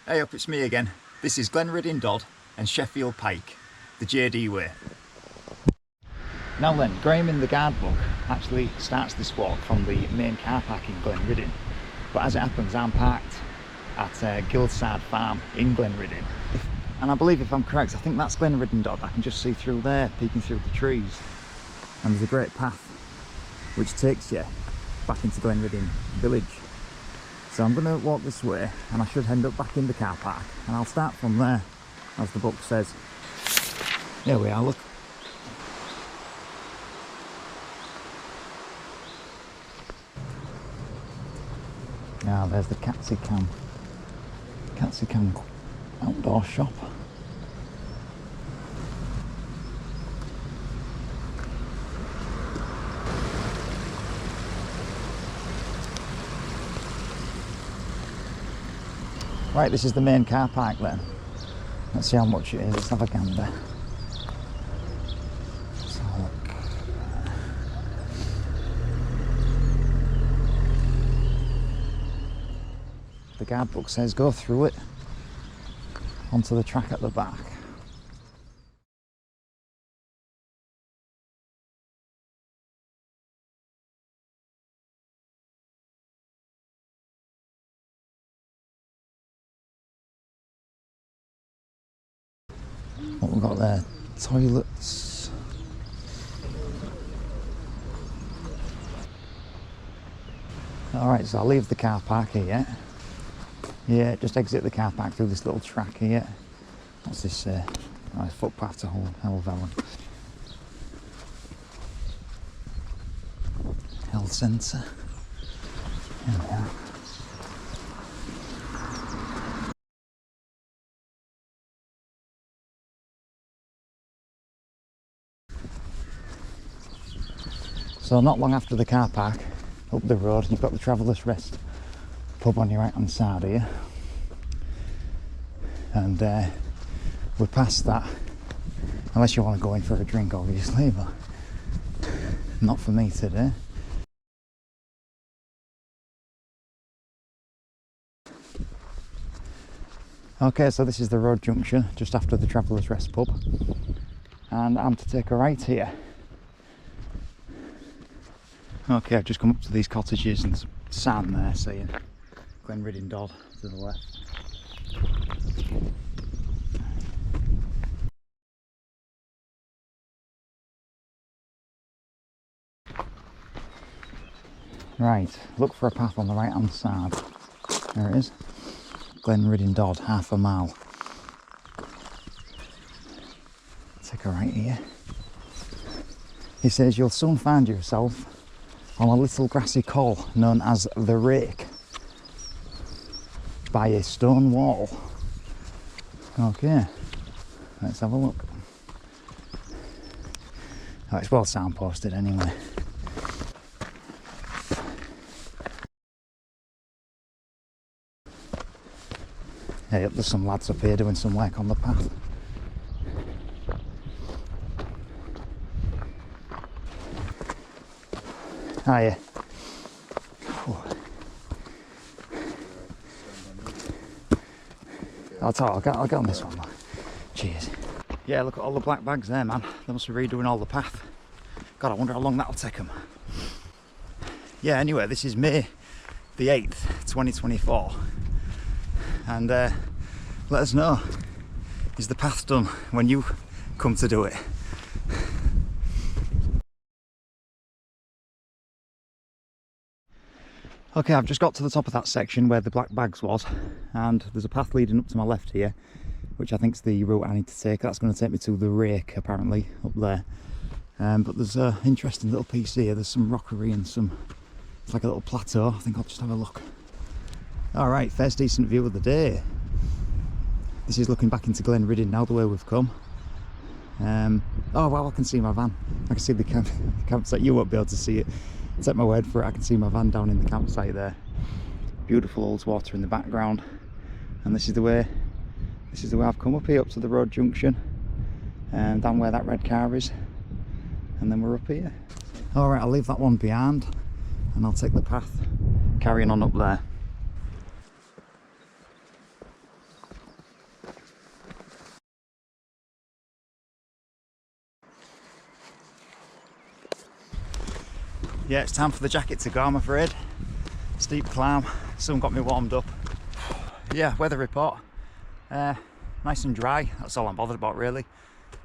Hey up, it's me again. This is Glenridding Dodd and Sheffield Pike, the JD way. Now then, Graham in the guidebook actually starts this walk from the main car park in Glenridding, but as it happens I'm parked at Ullswater farm in Glenridding. And I believe, if I'm correct, I think that's Glenridding Dodd. I can just see through there, peeking through the trees. And there's a great path which takes you back into Glenridding village. So I'm going to walk this way and I should end up back in the car park, and I'll start from there, as the book says. There we are, look. Now there's the Catsicam outdoor shop. Right, this is the main car park then. Let's see how much it is. Let's have a gander. Let's have a look. The guidebook says go through it onto the track at the back. What we've got there, toilets. Alright, so I'll leave the car park here. Yeah, just exit the car park through this little track here. What's this? Nice footpath to Heron. Health centre. There we are. So not long after the car park, up the road, you've got the Travellers' Rest pub on your right hand side here. And we're past that, unless you want to go in for a drink obviously, but not for me today. Okay, so this is the road junction just after the Travellers' Rest pub, and I'm to take a right here. Okay, I've just come up to these cottages and there's a sign there saying Glenridding Dodd to the left. Right, look for a path on the right hand side. There it is. Glenridding Dodd, half a mile. Take a right here. He says you'll soon find yourself on a little grassy coll known as the Rake by a stone wall. Okay, let's have a look. Oh, it's well signposted anyway. Hey, there's some lads up here doing some work on the path. Hiya. I'll get on this one, man. Cheers. Yeah, look at all the black bags there, man. They must be redoing all the path. God, I wonder how long that'll take them. Yeah, anyway, this is May the 8th, 2024. And let us know, is the path done when you come to do it? Okay, I've just got to the top of that section where the black bags was, and there's a path leading up to my left here, which I think's the route I need to take. That's going to take me to the Rake, apparently, up there. But there's an interesting little piece here. There's some rockery and some, it's like a little plateau. I think I'll just have a look. Alright, first decent view of the day. This is looking back into Glenridding now, the way we've come. Oh well, I can see my van. I can see the campsite. You won't be able to see it. Take my word for it, I can see my van down in the campsite there. Beautiful Ullswater in the background. And this is the way I've come up here, up to the road junction, and down where that red car is, and then we're up here. Alright, I'll leave that one behind and I'll take the path carrying on up there. Yeah, it's time for the jacket to go, I'm afraid. Steep climb, sun got me warmed up. Yeah, weather report. Nice and dry, that's all I'm bothered about really.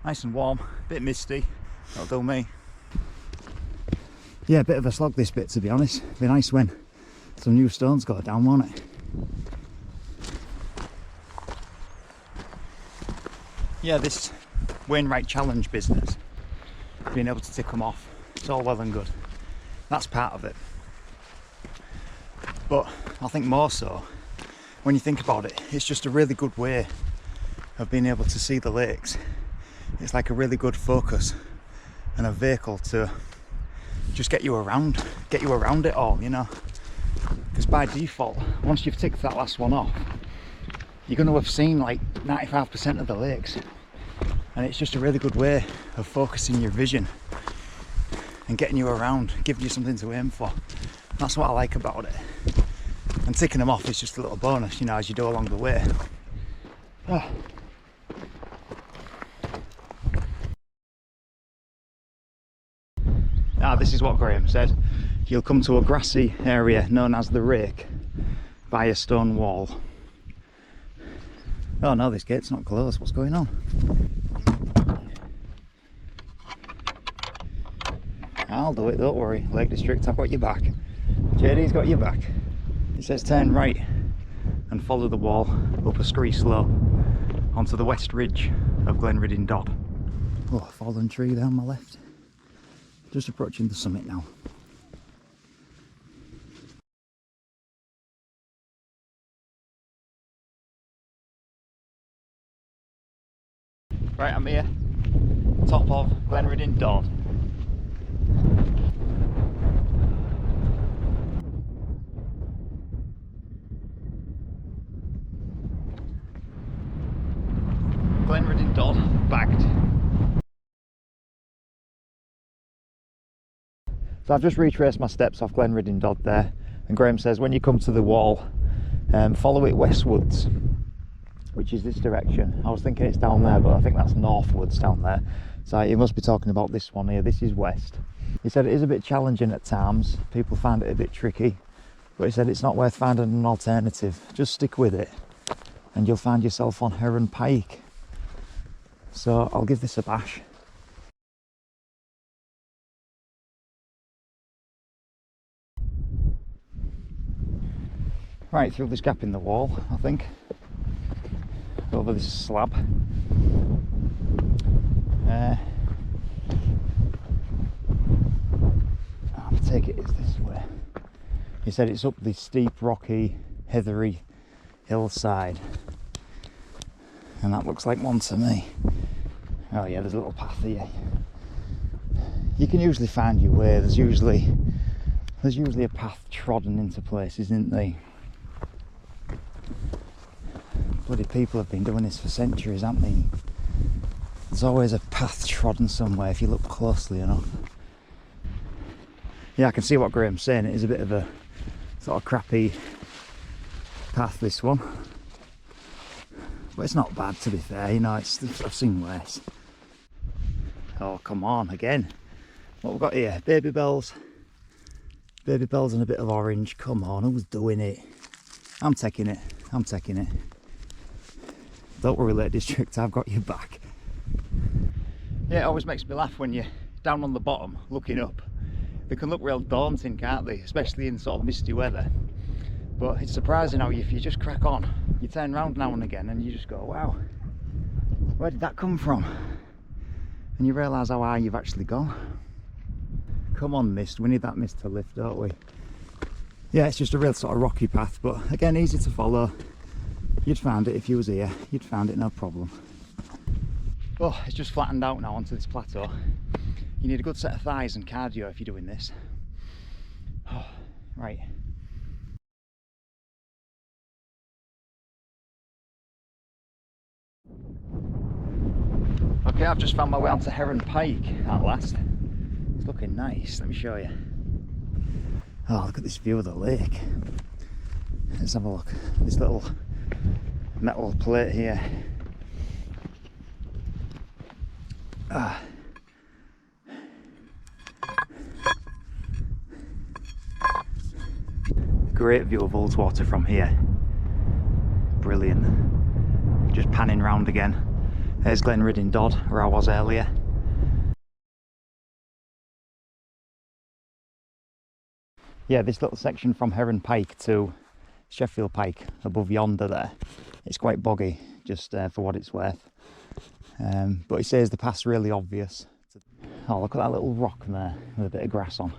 Nice and warm, a bit misty, that'll do me. Yeah, a bit of a slog this bit, to be honest. It'd be nice when some new stones go down, won't it? Yeah, this Wainwright challenge business, being able to tick them off, it's all well and good. That's part of it. But I think more so, when you think about it, it's just a really good way of being able to see the lakes. It's like a really good focus and a vehicle to just get you around it all, you know. Because by default, once you've ticked that last one off, you're going to have seen like 95% of the lakes. And it's just a really good way of focusing your vision and getting you around, giving you something to aim for. That's what I like about it. And ticking them off is just a little bonus, you know, as you go along the way. This is what Graham said. You'll come to a grassy area known as the Rake by a stone wall. Oh no, this gate's not closed. What's going on? I'll do it, don't worry. Lake District, I've got your back. JD's got your back. It says turn right and follow the wall up a scree slope onto the west ridge of Glenridding Dodd. Oh, fallen tree down my left. Just approaching the summit now. Right, I'm here, top of Glenridding Dodd. Glenridding Dodd bagged. So I've just retraced my steps off Glenridding Dodd there, and Graham says when you come to the wall, follow it westwards, which is this direction. I was thinking it's down there, but I think that's northwards down there. So he must be talking about this one here. This is west. He said it is a bit challenging at times. People find it a bit tricky, but he said it's not worth finding an alternative. Just stick with it and you'll find yourself on Heron Pike. So I'll give this a bash. Right through this gap in the wall, I think. Over this slab. I take it it's this way. He said it's up this steep, rocky, heathery hillside. And that looks like one to me. Oh yeah, there's a little path here. You can usually find your way. There's usually a path trodden into places, isn't there? Bloody people have been doing this for centuries, haven't they? There's always a path trodden somewhere if you look closely enough. Yeah, I can see what Graham's saying. It is a bit of a sort of crappy path, this one. But it's not bad, to be fair, you know, I've seen worse. Oh, come on, again. What we've got here? Baby bells and a bit of orange. Come on, who's doing it? I'm taking it. Don't worry, Lake District, I've got your back. Yeah, it always makes me laugh when you're down on the bottom looking up. They can look real daunting, can't they? Especially in sort of misty weather. But it's surprising how if you just crack on, you turn around now and again and you just go, wow, where did that come from? And you realise how high you've actually gone. Come on, mist, we need that mist to lift, don't we? Yeah, it's just a real sort of rocky path, but again, easy to follow. You'd find it if you was here, you'd find it no problem. Oh, it's just flattened out now onto this plateau. You need a good set of thighs and cardio if you're doing this. Oh, right. Okay, I've just found my way onto Heron Pike at last. It's looking nice, let me show you. Oh, look at this view of the lake. Let's have a look. This little metal plate here. great view of Ullswater from here. Brilliant. Just panning round again. There's Glenridding Dodd, where I was earlier. Yeah, this little section from Heron Pike to Sheffield Pike above yonder there, it's quite boggy, just for what it's worth. But he says the path's really obvious. Oh, look at that little rock there with a bit of grass on.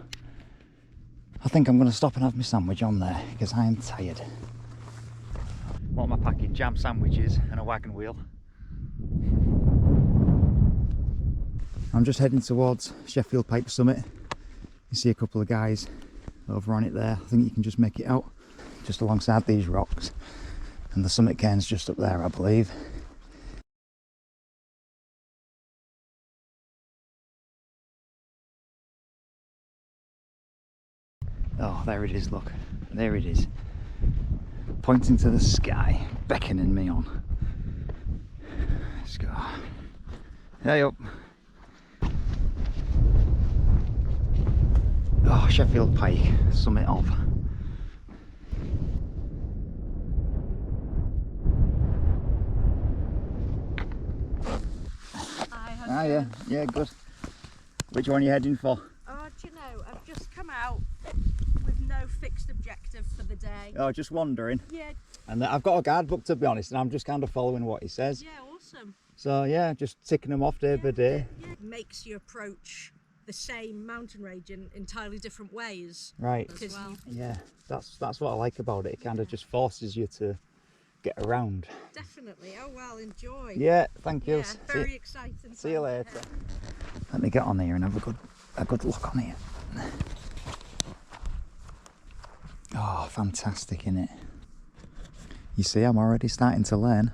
I think I'm going to stop and have my sandwich on there because I am tired. What am I packing? Jam sandwiches and a wagon wheel. I'm just heading towards Sheffield Pike summit. You see a couple of guys over on it there. I think you can just make it out just alongside these rocks, and the summit cairn's just up there, I believe. Oh, there it is, look, there it is, pointing to the sky, beckoning me on. Let's go. Hey up. Oh, Sheffield Pike, summit of. Hi, yeah, good. Which one are you heading for? Oh, do you know, I've just come out with no fixed objective for the day. Oh, just wandering? Yeah. And I've got a guidebook, to be honest, and I'm just kind of following what he says. Yeah, awesome. So yeah, just ticking them off day by day. Yeah. Makes you approach the same mountain range in entirely different ways. Right. Well. Yeah, that's what I like about it. It kind of just forces you to get around. Definitely. Oh well, enjoy. Yeah, thank you. Yeah, very exciting. See you later. Let me get on here and have a good look on here. Oh, fantastic, innit? You see, I'm already starting to learn.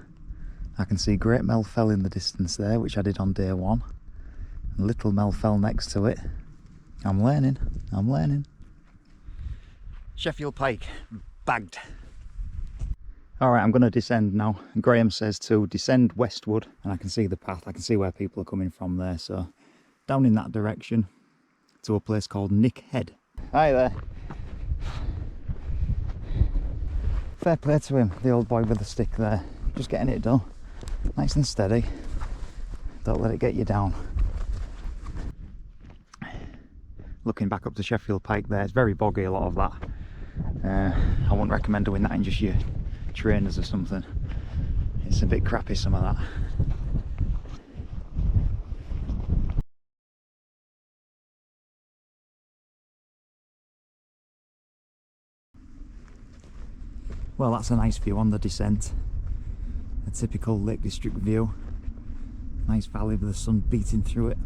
I can see Great Mel Fell in the distance there, which I did on day one. And Little Mel Fell next to it. I'm learning. Sheffield Pike, bagged. Alright, I'm going to descend now. Graham says to descend westward, and I can see the path. I can see where people are coming from there, so down in that direction to a place called Nick Head. Hi there. Fair play to him, the old boy with the stick there. Just getting it done. Nice and steady. Don't let it get you down. Looking back up to Sheffield Pike there, it's very boggy, a lot of that. I wouldn't recommend doing that in just your trainers or something. It's a bit crappy, some of that. Well, that's a nice view on the descent. A typical Lake District view. Nice valley with the sun beating through it.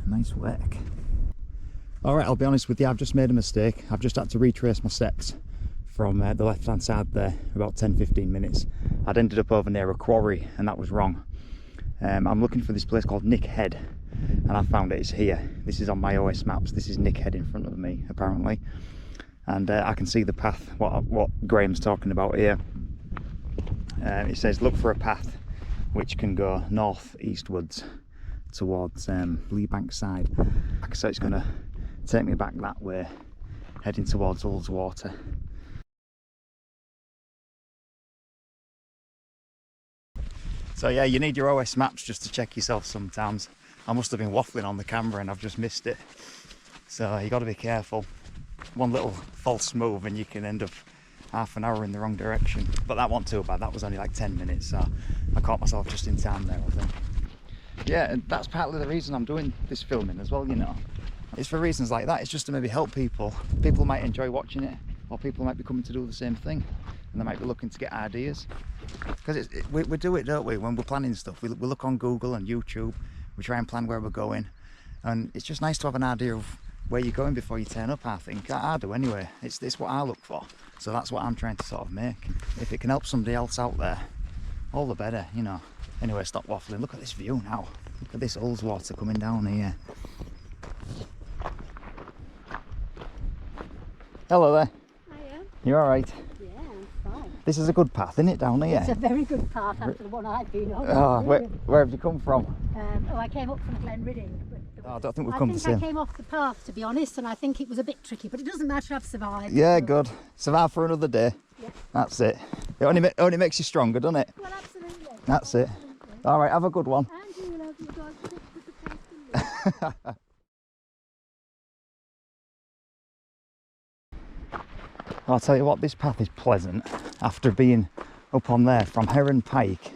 Nice work. Alright, I'll be honest with you, I've just made a mistake. I've just had to retrace my steps from the left hand side there, about 10-15 minutes. I'd ended up over near a quarry and that was wrong. I'm looking for this place called Nick Head, and I found it. It's here. This is on my OS maps. This is Nick Head in front of me, apparently. And I can see the path, what Graham's talking about here. It says look for a path which can go north eastwards towards Lee Bank side. So it's going to take me back that way, heading towards Ullswater. So yeah, you need your OS maps just to check yourself sometimes. I must have been waffling on the camera and I've just missed it. So you got to be careful. One little false move and you can end up half an hour in the wrong direction. But that wasn't too bad. That was only like 10 minutes, so I caught myself just in time there, I think. Yeah, and that's partly the reason I'm doing this filming as well, you know. It's for reasons like that. It's just to maybe help people. People might enjoy watching it, or people might be coming to do the same thing, and they might be looking to get ideas. Because we do it, don't we? When we're planning stuff, we look on Google and YouTube, we try and plan where we're going, and it's just nice to have an idea of where you're going before you turn up, I think. I do anyway. It's what I look for, so that's what I'm trying to sort of make. If it can help somebody else out there, all the better, you know. Anyway, stop waffling. Look at this view now. Look at this Ullswater coming down here. Hello there. Hiya. You alright? Yeah, I'm fine. This is a good path, isn't it, down here? It's a very good path after the one I've been on. Oh, where have you come from? I came up from Glenridding. Oh, I don't think we've come the same. I think I came off the path, to be honest, and I think it was a bit tricky, but it doesn't matter, I've survived. Yeah, so. good. Survive for another day. Yeah. That's it. It only makes you stronger, doesn't it? Well, absolutely. That's it. All right, have a good one. And you will have your dog with the place. I'll tell you what, this path is pleasant after being up on there from Heron Pike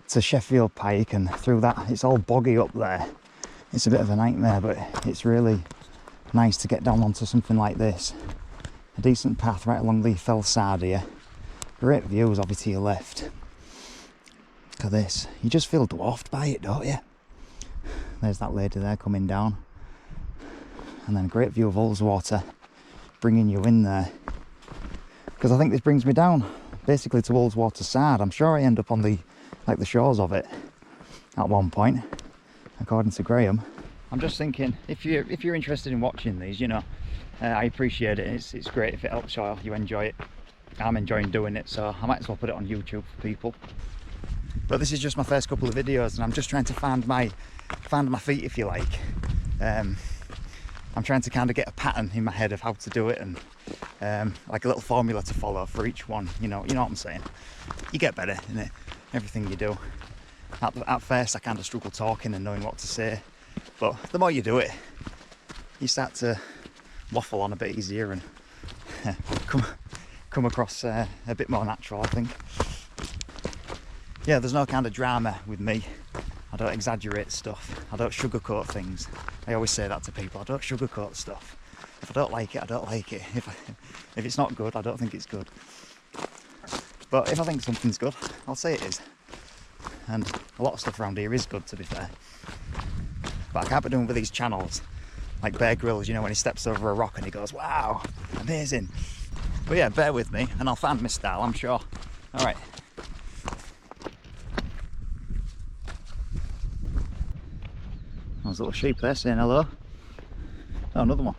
to Sheffield Pike and through that. It's all boggy up there. It's a bit of a nightmare, but it's really nice to get down onto something like this. A decent path right along the fell side here. Great views over to your left. Look at this. You just feel dwarfed by it, don't you? There's that lady there coming down. And then a great view of Ullswater bringing you in there. Because I think this brings me down basically to Ullswater side. I'm sure I end up on the shores of it at one point, according to Graham. I'm just thinking, if you're interested in watching these, you know, I appreciate it. It's great if it helps you enjoy it. I'm enjoying doing it, so I might as well put it on YouTube for people. But this is just my first couple of videos, and I'm just trying to find my feet, if you like. I'm trying to kind of get a pattern in my head of how to do it, and like a little formula to follow for each one. You know what I'm saying? You get better in it, everything you do. At first I kind of struggle talking and knowing what to say, but the more you do it, you start to waffle on a bit easier and come across a bit more natural, I think. Yeah, there's no kind of drama with me. I don't exaggerate stuff. I don't sugarcoat things. I always say that to people. I don't sugarcoat stuff. If I don't like it, I don't like it. If it's not good, I don't think it's good. But if I think something's good, I'll say it is. And a lot of stuff around here is good, to be fair. But I can't be doing with these channels like Bear Grylls, you know, when he steps over a rock and he goes, wow, amazing. But yeah, bear with me and I'll find my style, I'm sure. All right. There's a little sheep there saying hello. Oh, another one.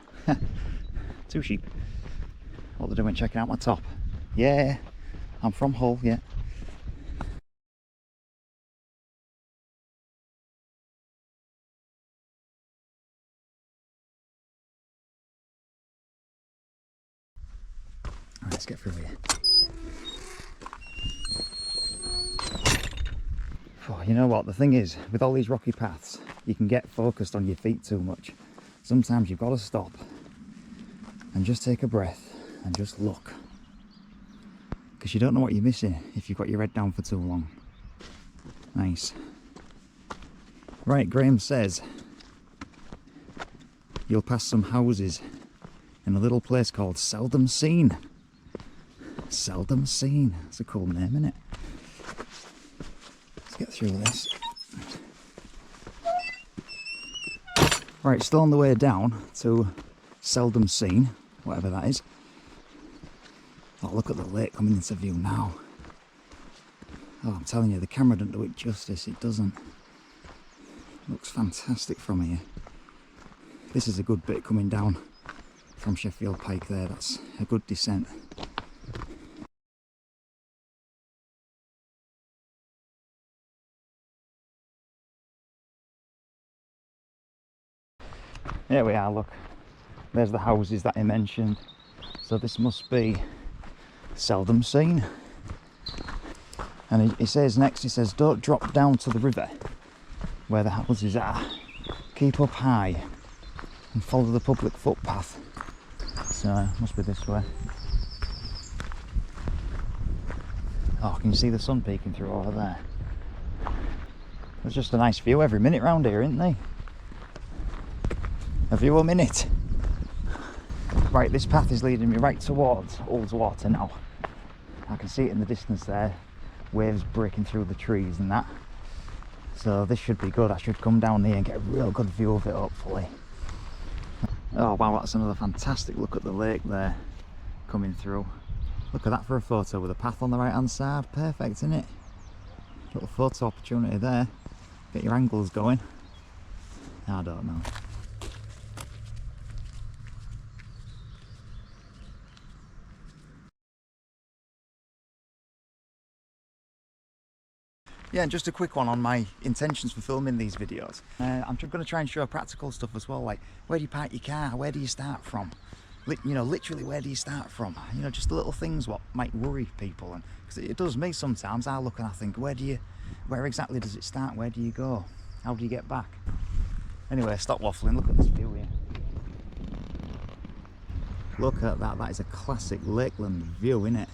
2 sheep. What they're doing, checking out my top. Yeah, I'm from Hull, yeah. Alright, let's get through here. Oh, you know what, the thing is, with all these rocky paths, you can get focused on your feet too much. Sometimes you've got to stop and just take a breath and just look. Because you don't know what you're missing if you've got your head down for too long. Nice. Right, Graham says you'll pass some houses in a little place called Seldom Seen. Seldom Seen. That's a cool name, isn't it? Let's get through this. Right, still on the way down to Seldom Seen, whatever that is. Oh, look at the lake coming into view now. Oh, I'm telling you, the camera doesn't do it justice, it doesn't. Looks fantastic from here. This is a good bit coming down from Sheffield Pike there, that's a good descent. Here we are, look. There's the houses that he mentioned. So this must be Seldom Seen. And he says next, he says, don't drop down to the river where the houses are. Keep up high and follow the public footpath. So it must be this way. Oh, can you see the sun peeking through over there? There's just a nice view every minute round here, isn't there? A view a minute. Right, this path is leading me right towards Ullswater now. I can see it in the distance there, waves breaking through the trees and that. So this should be good. I should come down here and get a real good view of it, hopefully. Oh wow, that's another fantastic look at the lake there coming through. Look at that for a photo with a path on the right hand side. Perfect, isn't it? Little photo opportunity there. Get your angles going. I don't know. Yeah, and just a quick one on my intentions for filming these videos. I'm going to try and show practical stuff as well, like where do you park your car, where do you start from? You know, literally where do you start from? You know, just the little things what might worry people, and because it does me sometimes. I look and I think, where exactly does it start? Where do you go? How do you get back? Anyway, stop waffling. Look at this view here. Look at that. That is a classic Lakeland view, isn't it?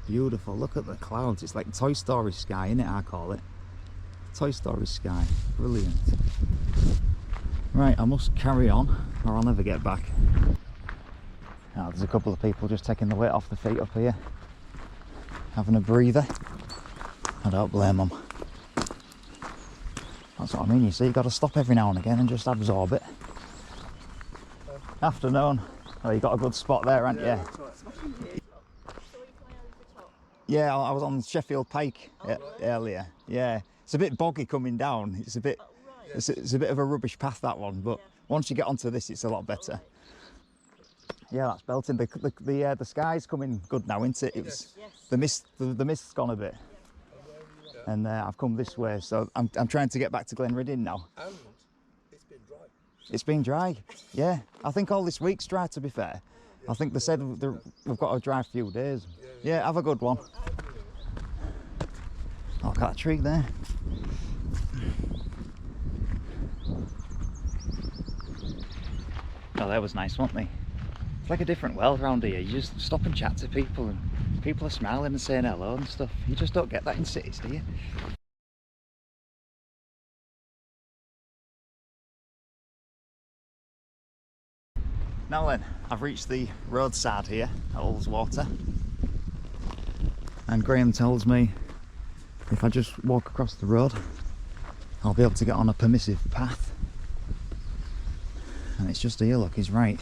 Beautiful. Look at the clouds. It's like Toy Story sky, isn't it? I call it Toy Story sky. Brilliant. Right, I must carry on or I'll never get back. Now, there's a couple of people just taking the weight off the feet up here, having a breather. I don't blame them. That's what I mean, you see, you've got to stop every now and again and just absorb it. Afternoon. Oh, you got a good spot there, haven't you? Yeah, I was on Sheffield Pike earlier. Yeah, it's a bit boggy coming down. It's a bit, it's a bit of a rubbish path, that one. But once you get onto this, it's a lot better. Yeah, that's belting. The sky's coming good now, isn't it? It was the mist's gone a bit, and I've come this way, so I'm trying to get back to Glenridding now. And it's been dry. It's been dry. Yeah, I think all this week's dry. To be fair, I think they said we've got a dry few days. Yeah, have a good one. Oh, look at that tree there. Oh, that was nice, wasn't they? It's like a different world around here. You just stop and chat to people and people are smiling and saying hello and stuff. You just don't get that in cities, do you? Now then, I've reached the roadside here at Ullswater, and Graham tells me if I just walk across the road I'll be able to get on a permissive path, and it's just here, look, he's right.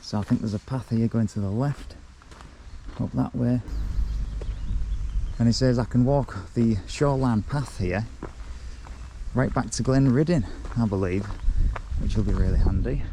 So I think there's a path here going to the left, up that way, and he says I can walk the shoreline path here right back to Glenridding, I believe, which will be really handy.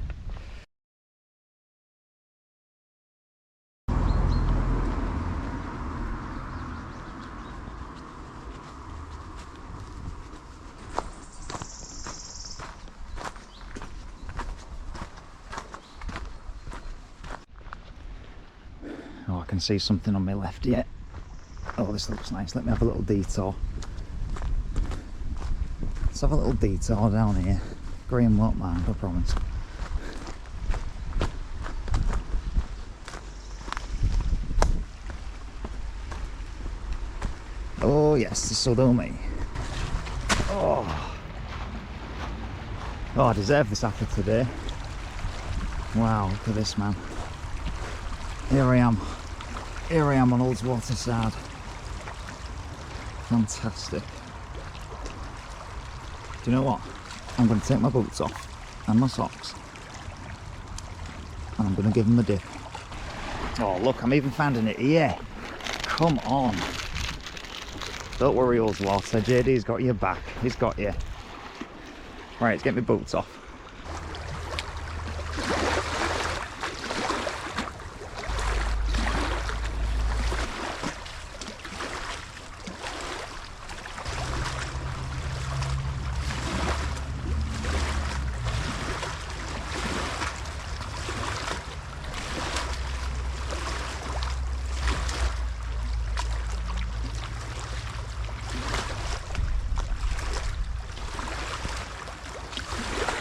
Oh, I can see something on my left here. Oh, this looks nice. Let me have a little detour. Let's have a little detour down here. Graham won't mind, I promise. Oh yes, this will do me. Oh, I deserve this after today. Wow, look at this, man. Here I am on Ullswater side. Fantastic. Do you know what? I'm going to take my boots off and my socks, and I'm going to give them a dip. Oh look, I'm even finding it here. Come on. Don't worry, Ullswater, JD's got your back. He's got you. Right, let's get my boots off.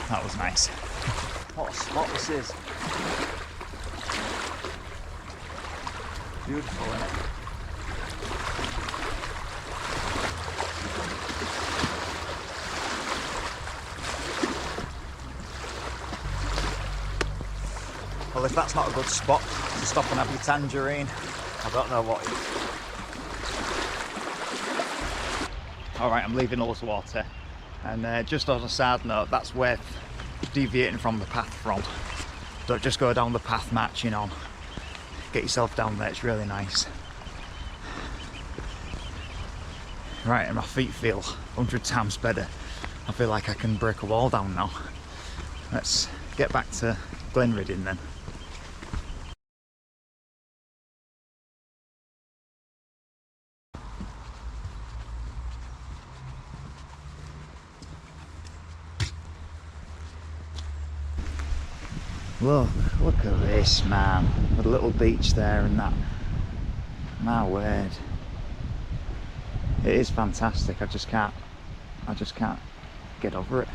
That was nice. What a spot this is. Beautiful, isn't it? Well, if that's not a good spot to stop and have your tangerine, I don't know what is. Alright, I'm leaving Ullswater. And just on a side note, that's where deviating from the path from. Don't just go down the path marching on. Get yourself down there, it's really nice. Right, and my feet feel 100 times better. I feel like I can break a wall down now. Let's get back to Glenridding then. Look at this, man. With a little beach there and that. My word. It is fantastic. I just can't get over it.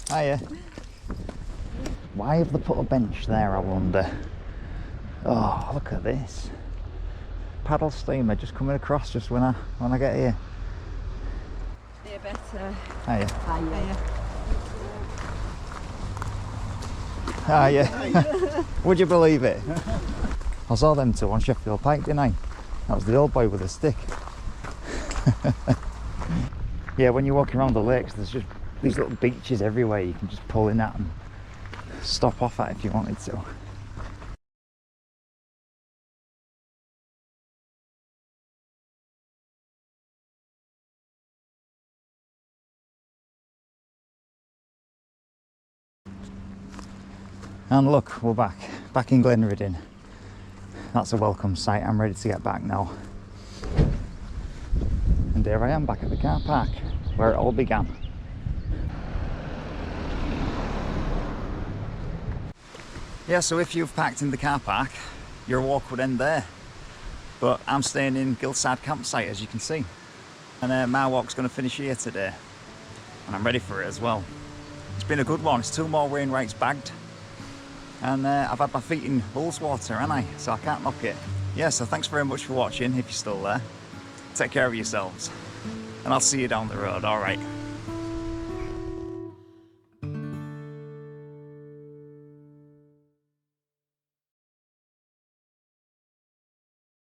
Hiya. Why have they put a bench there, I wonder? Oh, look at this. Paddle steamer just coming across just when I get here. They're better. Hiya. Would you believe it? I saw them two on Sheffield Pike, didn't I? That was the old boy with a stick. Yeah, when you're walking around the lakes, there's just these little beaches everywhere you can just pull in at and stop off at if you wanted to. And look, we're back in Glenridding. That's a welcome sight. I'm ready to get back now. And there I am back at the car park where it all began. Yeah, so if you've packed in the car park, your walk would end there. But I'm staying in Gilside campsite, as you can see. And my walk's going to finish here today. And I'm ready for it as well. It's been a good one. It's 2 more Wainwrights bagged. And I've had my feet in Ullswater, haven't I? So I can't knock it. Yeah, so thanks very much for watching, if you're still there. Take care of yourselves. And I'll see you down the road, alright.